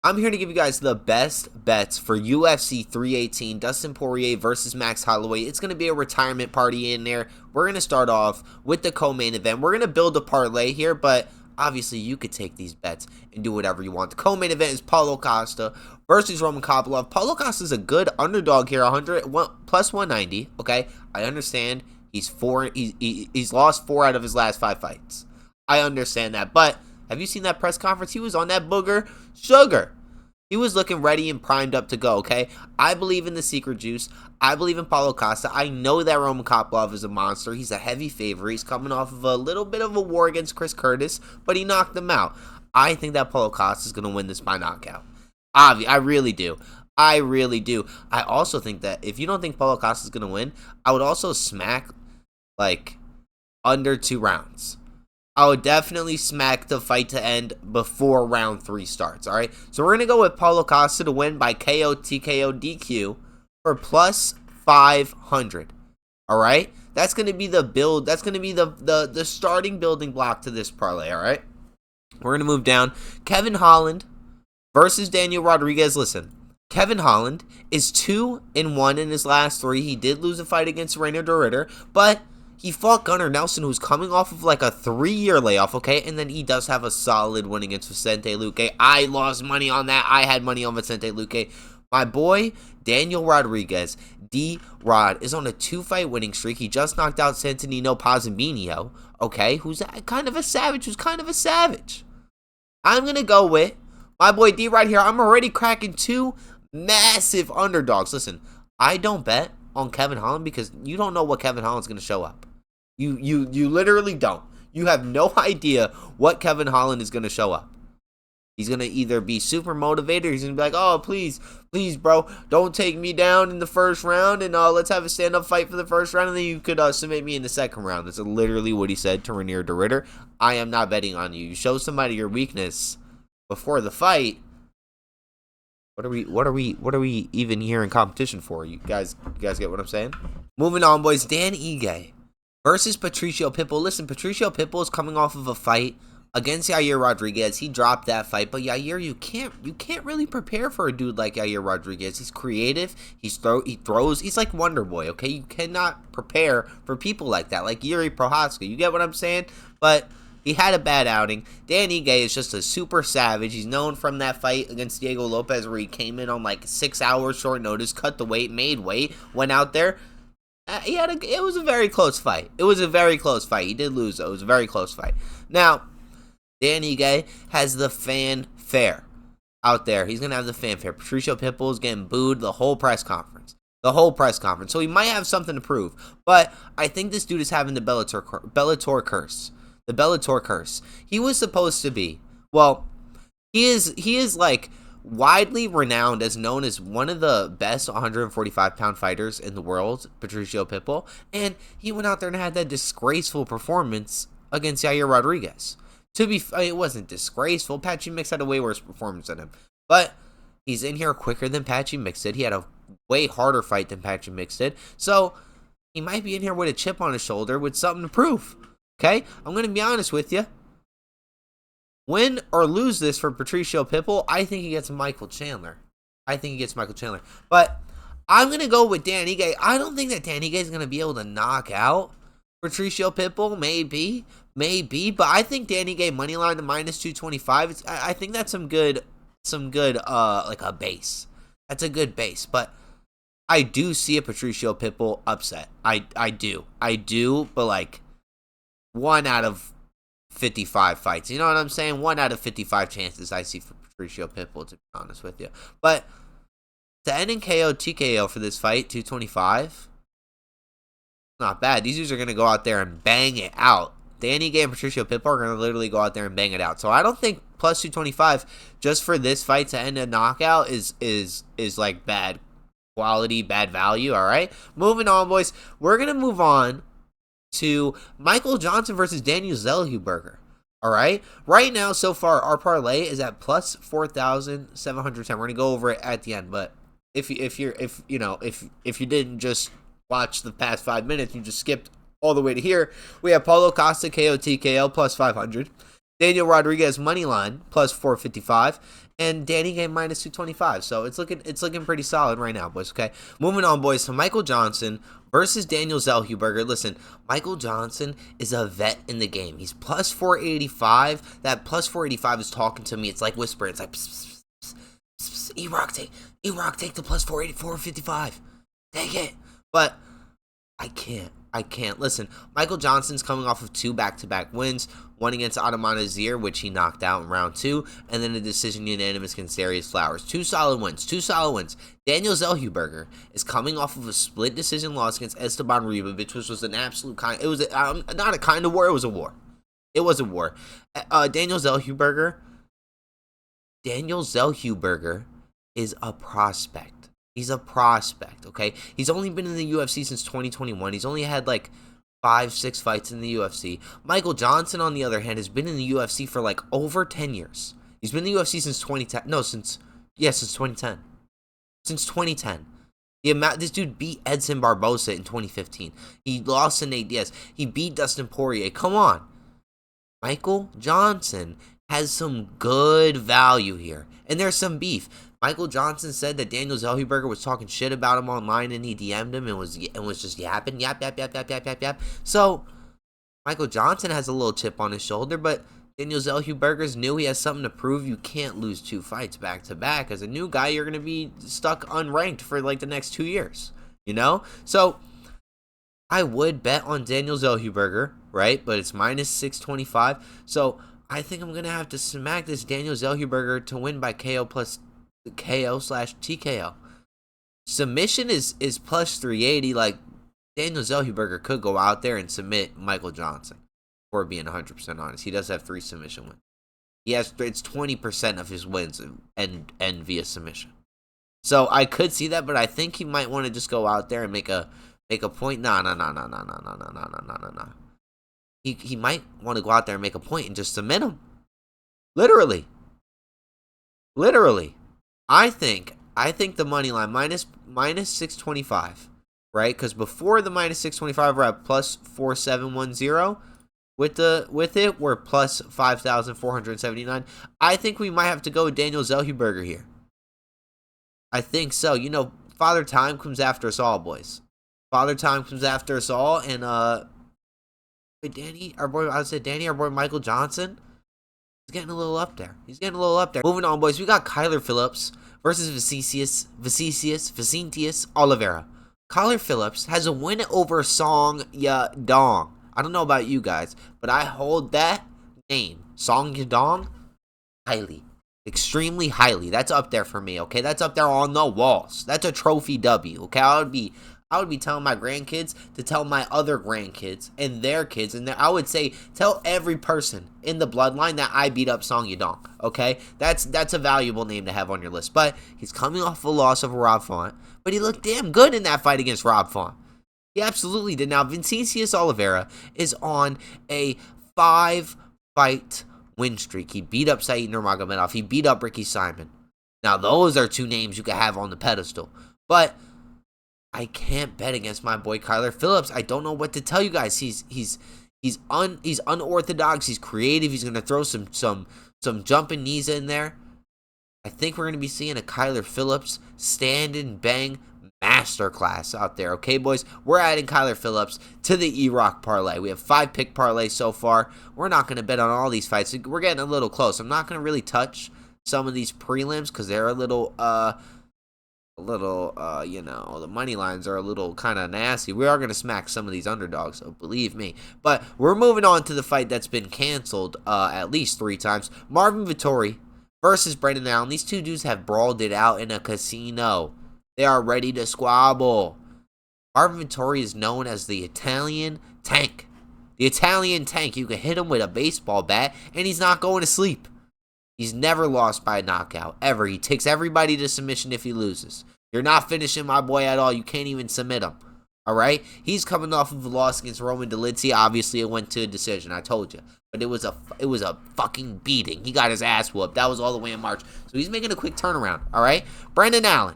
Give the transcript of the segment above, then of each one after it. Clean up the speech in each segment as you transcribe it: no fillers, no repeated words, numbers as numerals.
I'm here to give you guys the best bets for UFC 318, Dustin Poirier versus Max Holloway. It's going to be a retirement party in there. We're going to start off with the co-main event. We're going to build a parlay here, but obviously you could take these bets and do whatever you want. The co-main event is Paulo Costa versus Roman Kopylov. Paulo Costa is a good underdog here, plus 190, okay? I understand he's lost 4 out of his last 5 fights. I understand that, but have you seen that press conference? He was on that booger sugar. He was looking ready and primed up to go, okay? I believe in the secret juice. I believe in Paulo Costa. I know that Roman Kopylov is a monster. He's a heavy favorite. He's coming off of a little bit of a war against Chris Curtis, but he knocked him out. I think that Paulo Costa is going to win this by knockout. I really do. I really do. I also think that if you don't think Paulo Costa is going to win, I would also smack, like, under 2 rounds. I would definitely smack the fight to end before round 3 starts, all right? So we're going to go with Paulo Costa to win by KO, TKO, DQ for plus 500, all right? That's going to be the build. That's going to be the starting building block to this parlay, all right? We're going to move down. Kevin Holland versus Daniel Rodriguez. Listen, Kevin Holland is 2-1 in his last 3. He did lose a fight against Reinier de Ridder, but he fought Gunnar Nelson, who's coming off of like a 3-year layoff, okay? And then he does have a solid win against Vicente Luque. I lost money on that. I had money on Vicente Luque. My boy, Daniel Rodriguez, D-Rod, is on a 2-fight winning streak. He just knocked out Santonino Pozzombinio, okay? Who's kind of a savage. I'm going to go with my boy D-Rod here. I'm already cracking 2 massive underdogs. Listen, I don't bet on Kevin Holland because you don't know what Kevin Holland's going to show up. You literally don't. You have no idea what Kevin Holland is going to show up. He's going to either be super motivated or he's going to be like, oh, please, bro, don't take me down in the first round and let's have a stand-up fight for the first round and then you could submit me in the second round. That's literally what he said to Reinier de Ridder. I am not betting on you. You show somebody your weakness before the fight. What are we even here in competition for? You guys get what I'm saying? Moving on, boys. Dan Ige versus Patricio Pitbull. Listen, Patricio Pitbull is coming off of a fight against Yair Rodriguez. He dropped that fight, but Yair, you can't really prepare for a dude like Yair Rodriguez. He's creative. He throws. He's like Wonder Boy. Okay, you cannot prepare for people like that, like Yuri Prohaska. You get what I'm saying? But he had a bad outing. Dan Ige is just a super savage. He's known from that fight against Diego Lopez where he came in on like 6 hours short notice, cut the weight, made weight, went out there. It was a very close fight. He did lose, though. It was a very close fight. Now, Dan Ige has the fanfare out there. He's going to have the fanfare. Patricio Pitbull is getting booed the whole press conference. So he might have something to prove. But I think this dude is having the Bellator curse. The Bellator curse. He was supposed to be, well, he is like widely renowned as known as one of the best 145-pound fighters in the world, Patricio Pitbull, and he went out there and had that disgraceful performance against Yair Rodriguez. It wasn't disgraceful. Patchy Mix had a way worse performance than him, but he's in here quicker than Patchy Mix did. He had a way harder fight than Patchy Mix did, so he might be in here with a chip on his shoulder with something to prove. Okay, I'm going to be honest with you. Win or lose this for Patricio Pitbull, I think he gets Michael Chandler. But I'm going to go with Dan Ige. I don't think that Dan Ige is going to be able to knock out Patricio Pitbull. Maybe. But I think Dan Ige moneyline to minus 225. I think that's some good, like a base. That's a good base. But I do see a Patricio Pitbull upset. I do. But like 1 out of 55 fights. You know what I'm saying? 1 out of 55 chances I see for Patricio Pitbull, to be honest with you. But to end in KO, TKO for this fight, 225, not bad. These dudes are going to go out there and bang it out. Danny Ige and Patricio Pitbull are going to literally go out there and bang it out. So I don't think plus 225 just for this fight to end a knockout is like bad quality, bad value, all right? Moving on, boys. We're going to move on to Michael Johnson versus Daniel Zellhuber. All right. Right now, so far, our parlay is at plus 4,710. We're gonna go over it at the end, but if you didn't just watch the past 5 minutes, you just skipped all the way to here. We have Paulo Costa KO TKO plus 500. Daniel Rodriguez money line plus 455, and Danny game minus 225. So it's looking pretty solid right now, boys. Okay, moving on, boys. So Michael Johnson versus Daniel Zellhuberger. Listen, Michael Johnson is a vet in the game. He's plus 485. That plus 485 is talking to me. It's like whispering. It's like psst, psst, psst, psst. E-Rock, take the plus 455. Take it. But I can't. Listen, Michael Johnson's coming off of 2 back-to-back wins, one against Adamant Azir, which he knocked out in round 2, and then a decision unanimous against Darius Flowers. Two solid wins. Daniel Zellhuberger is coming off of a split decision loss against Esteban Ribovic, which was an absolute it was not a kind of war, it was a war. It was a war. Daniel Zellhuberger is a prospect. He's a prospect, okay? He's only been in the UFC since 2021. He's only had like 5-6 fights in the UFC. Michael Johnson, on the other hand, has been in the UFC for like over 10 years. He's been in the UFC since 2010. No, since 2010. Since 2010. This dude beat Edson Barbosa in 2015. He lost to Nate Diaz. He beat Dustin Poirier. Come on. Michael Johnson has some good value here. And there's some beef. Michael Johnson said that Daniel Zellhuberger was talking shit about him online, and he DM'd him and was just yapping, yap. So Michael Johnson has a little chip on his shoulder, but Daniel Zellhuberger's new. He has something to prove. You can't lose 2 fights back to back. As a new guy, you're gonna be stuck unranked for like the next 2 years. You know? So I would bet on Daniel Zellhuberger, right? But it's minus 625. So I think I'm gonna have to smack this Daniel Zellhuberger to win by KO/TKO. Submission is plus 380. Like, Daniel Zellhuberger could go out there and submit Michael Johnson. For being 100% honest, he does have 3 submission wins. It's 20% of his wins and via submission. So I could see that, but I think he might want to just go out there and make a point. No. He might want to go out there and make a point and just submit him. Literally. I think the money line minus 625, right? Because before the minus 625, we're at plus 4710. With it, we're plus 5,479. I think we might have to go with Daniel Zellhuberger here. I think so. You know, Father Time comes after us all, boys. Father Time comes after us all, and Danny, our boy Michael Johnson, he's getting a little up there. Moving on, boys. We got Kyler Phillips versus Vicentius Oliveira. Kyler Phillips has a win over Song Yadong. I don't know about you guys, but I hold that name, Song Yadong, highly. Extremely highly. That's up there for me, okay? That's up there on the walls. That's a trophy W, okay? I would be telling my grandkids to tell my other grandkids and their kids, and I would say tell every person in the bloodline that I beat up Song Yadong, okay? That's a valuable name to have on your list. But he's coming off a loss of Rob Font, but he looked damn good in that fight against Rob Font. He absolutely did. Now, Vicentius Oliveira is on a 5-fight win streak. He beat up Said Nurmagomedov. He beat up Ricky Simon. Now, those are 2 names you could have on the pedestal. But I can't bet against my boy Kyler Phillips. I don't know what to tell you guys. He's unorthodox. He's creative. He's gonna throw some jumping knees in there. I think we're gonna be seeing a Kyler Phillips stand and bang masterclass out there. Okay, boys, we're adding Kyler Phillips to the E-Rock parlay. We have 5-pick parlay so far. We're not going to bet on all these fights. We're getting a little close. I'm not going to really touch some of these prelims because they're a little, you know, the money lines are a little kind of nasty. We are going to smack some of these underdogs, so believe me. But we're moving on to the fight that's been canceled at least 3 times. Marvin Vettori versus Brendan Allen. These 2 dudes have brawled it out in a casino. They are ready to squabble. Marvin Vettori is known as the Italian Tank. The Italian Tank. You can hit him with a baseball bat, and he's not going to sleep. He's never lost by a knockout, ever. He takes everybody to submission if he loses. You're not finishing my boy at all. You can't even submit him. All right? He's coming off of a loss against Roman Dolidze. Obviously, it went to a decision. I told you. But it was a fucking beating. He got his ass whooped. That was all the way in March. So he's making a quick turnaround. All right? Brendan Allen,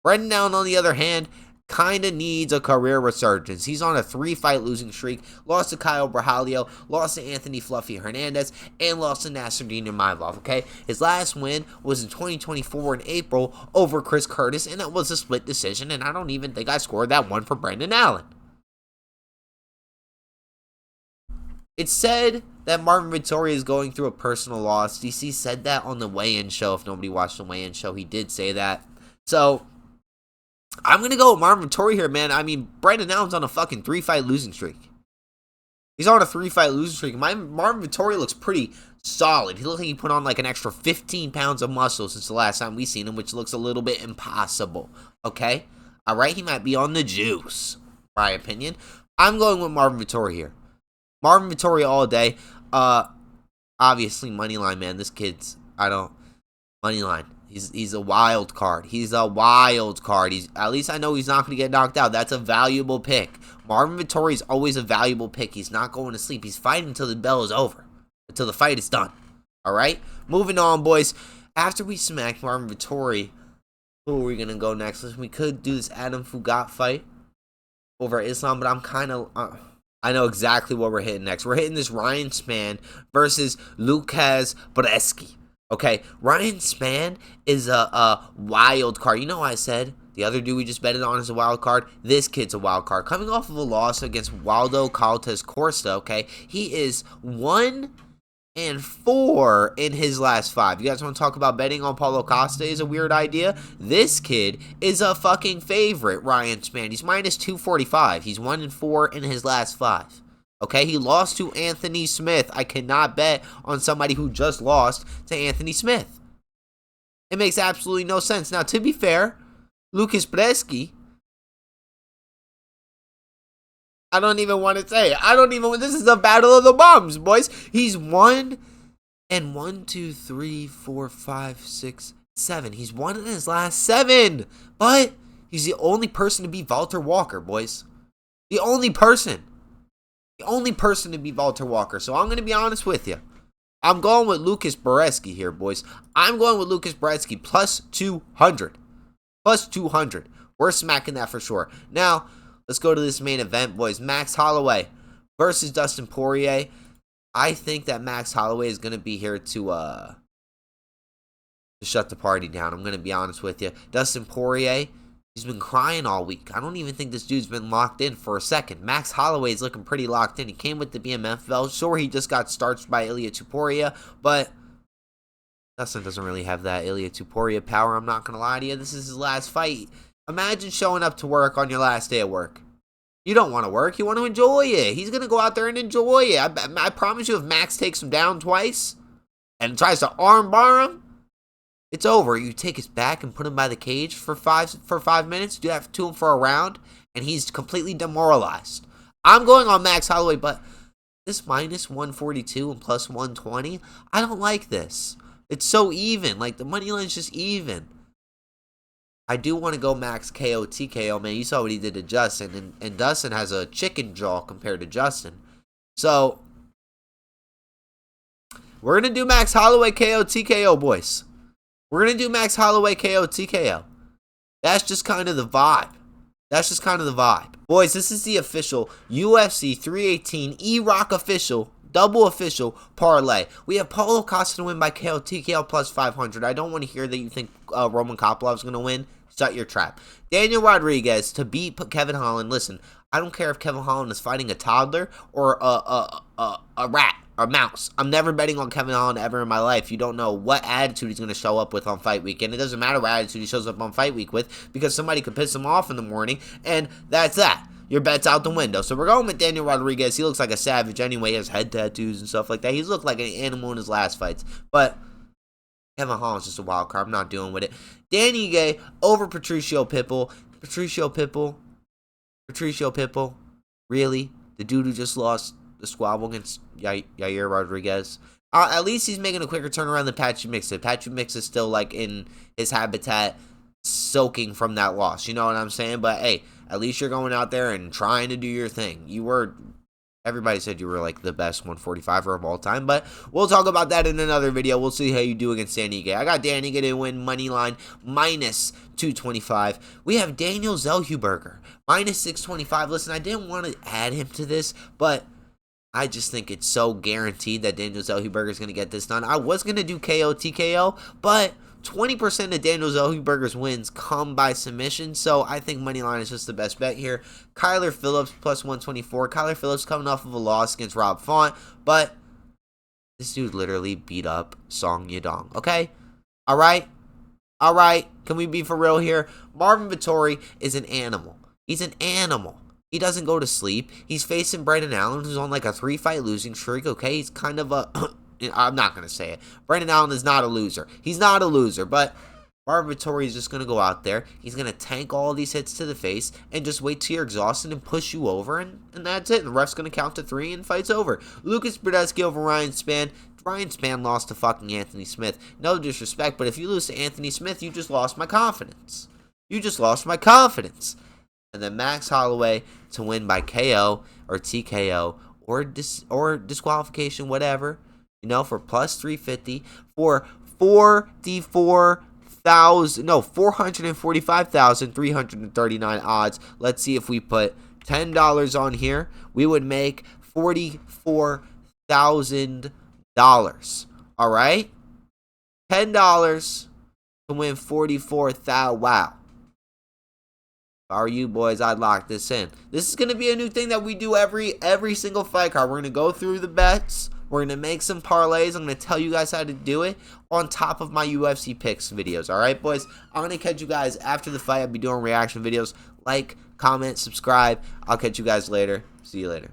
on the other hand, kind of needs a career resurgence. He's on a 3-fight losing streak, lost to Kyle Brahalio, lost to Anthony Fluffy Hernandez, and lost to Nasruddin Nurmagomedov, okay? His last win was in 2024 in April over Chris Curtis, and it was a split decision, and I don't even think I scored that one for Brendan Allen. It's said that Marvin Vettori is going through a personal loss. DC said that on the weigh-in show. If nobody watched the weigh-in show, he did say that. So I'm going to go with Marvin Vettori here, man. I mean, Brendan Allen's on a fucking 3-fight losing streak. He's on a 3-fight losing streak. Marvin Vettori looks pretty solid. He looks like he put on like an extra 15 pounds of muscle since the last time we seen him, which looks a little bit impossible. Okay? All right? He might be on the juice, in my opinion. I'm going with Marvin Vettori here. Marvin Vettori all day. Obviously, moneyline, man. This kid's, moneyline. He's a wild card. He's a wild card. At least I know he's not going to get knocked out. That's a valuable pick. Marvin Vettori is always a valuable pick. He's not going to sleep. He's fighting until the bell is over. Until the fight is done. All right? Moving on, boys. After we smack Marvin Vettori, who are we going to go next? We could do this Adam Fugat fight over Islam, but I'm kind of... I know exactly what we're hitting next. We're hitting this Ryan Spann versus Lucas Brzeski. Okay, Ryan Spann is a wild card. You know what I said? The other dude we just betted on is a wild card. This kid's a wild card. Coming off of a loss against Waldo Caltes Corsa, okay? He is 1-4 in his last 5. You guys want to talk about betting on Paulo Costa is a weird idea? This kid is a fucking favorite, Ryan Spann. He's minus 245. He's 1-4 in his last 5. Okay, he lost to Anthony Smith. I cannot bet on somebody who just lost to Anthony Smith. It makes absolutely no sense. Now, to be fair, Lucas Brzeski, I don't even want to say it. This is a battle of the bums, boys. He's 1 2, 3, 4, 5, 6, 7. He's won in his last 7. But he's the only person to beat Walter Walker, boys. The only person to beat Walter Walker. So I'm going to be honest with you. I'm going with Lucas Brzeski here, boys. I'm going with Lucas Brzeski plus 200. Plus 200. We're smacking that for sure. Now, let's go to this main event, boys. Max Holloway versus Dustin Poirier. I think that Max Holloway is going to be here to shut the party down. I'm going to be honest with you. Dustin Poirier, he's been crying all week. I don't even think this dude's been locked in for a second. Max Holloway is looking pretty locked in. He came with the BMF belt. Sure, he just got starched by Ilia Topuria, but Dustin doesn't really have that Ilia Topuria power. I'm not going to lie to you. This is his last fight. Imagine showing up to work on your last day of work. You don't want to work. You want to enjoy it. He's going to go out there and enjoy it. I promise you, if Max takes him down twice and tries to arm bar him, it's over. You take his back and put him by the cage for 5 minutes. Do that to him for a round, and he's completely demoralized. I'm going on Max Holloway, but this minus 142 and plus 120, I don't like this. It's so even. Like, the money line's just even. I do want to go Max KO TKO, man. You saw what he did to Justin, and Dustin has a chicken jaw compared to Justin. So, we're going to do Max Holloway KO TKO, boys. We're going to do Max Holloway KO TKO. That's just kind of the vibe. Boys, this is the official UFC 318 E-Rock official, double official parlay. We have Paulo Costa to win by KO TKO plus 500. I don't want to hear that you think Roman Koplov's going to win. Shut your trap. Daniel Rodriguez to beat Kevin Holland. Listen, I don't care if Kevin Holland is fighting a toddler or a rat. Or mouse. I'm never betting on Kevin Holland ever in my life. You don't know what attitude he's going to show up with on fight week. And it doesn't matter what attitude he shows up on fight week with, because somebody could piss him off in the morning, and that's that. Your bet's out the window. So we're going with Daniel Rodriguez. He looks like a savage anyway. He has head tattoos and stuff like that. He's looked like an animal in his last fights. But Kevin Holland's just a wild card. I'm not dealing with it. Danny Gay over Patricio Pitbull. Patricio Pitbull. Really? The dude who just lost the squabble against Yair Rodriguez. At least he's making a quicker turnaround than Patrick Mixon. Patrick Mixon is still like in his habitat, soaking from that loss. You know what I'm saying? But hey, at least you're going out there and trying to do your thing. You were Everybody said you were like the best 145er of all time, but we'll talk about that in another video. We'll see how you do against Danny Gay. I got Danny Gay to win money line minus 225. We have Daniel Zellhuberger minus 625. Listen, I didn't want to add him to this, but I just think it's so guaranteed that Daniel Zellhuberger is going to get this done. I was going to do KO TKO, but 20% of Daniel Zellhuberger's wins come by submission, so I think moneyline is just the best bet here. Kyler Phillips plus 124. Kyler Phillips coming off of a loss against Rob Font, but this dude literally beat up Song Yadong, okay? All right? Can we be for real here? Marvin Vettori is an animal. He's an animal. He doesn't go to sleep. He's facing Brendan Allen, who's on like a 3-fight losing streak, okay? He's kind of a... I'm not going to say it. Brendan Allen is not a loser. He's not a loser, but Marvin Vettori is just going to go out there. He's going to tank all these hits to the face and just wait till you're exhausted and push you over, and that's it. The ref's going to count to 3 and fight's over. Lucas Brodetsky over Ryan Spann. Ryan Spann lost to fucking Anthony Smith. No disrespect, but if you lose to Anthony Smith, you just lost my confidence. You just lost my confidence. And then Max Holloway to win by KO or TKO or disqualification, whatever. You know, for plus 350 for 445,339 odds. Let's see if we put $10 on here, we would make $44,000. All right, $10 to win 44,000. Wow. If I were you boys, I'd lock this in. This is gonna be a new thing that we do every single fight card. We're gonna go through the bets. We're going to make some parlays. I'm going to tell you guys how to do it on top of my UFC picks videos. All right, boys? I'm going to catch you guys after the fight. I'll be doing reaction videos. Like, comment, subscribe. I'll catch you guys later. See you later.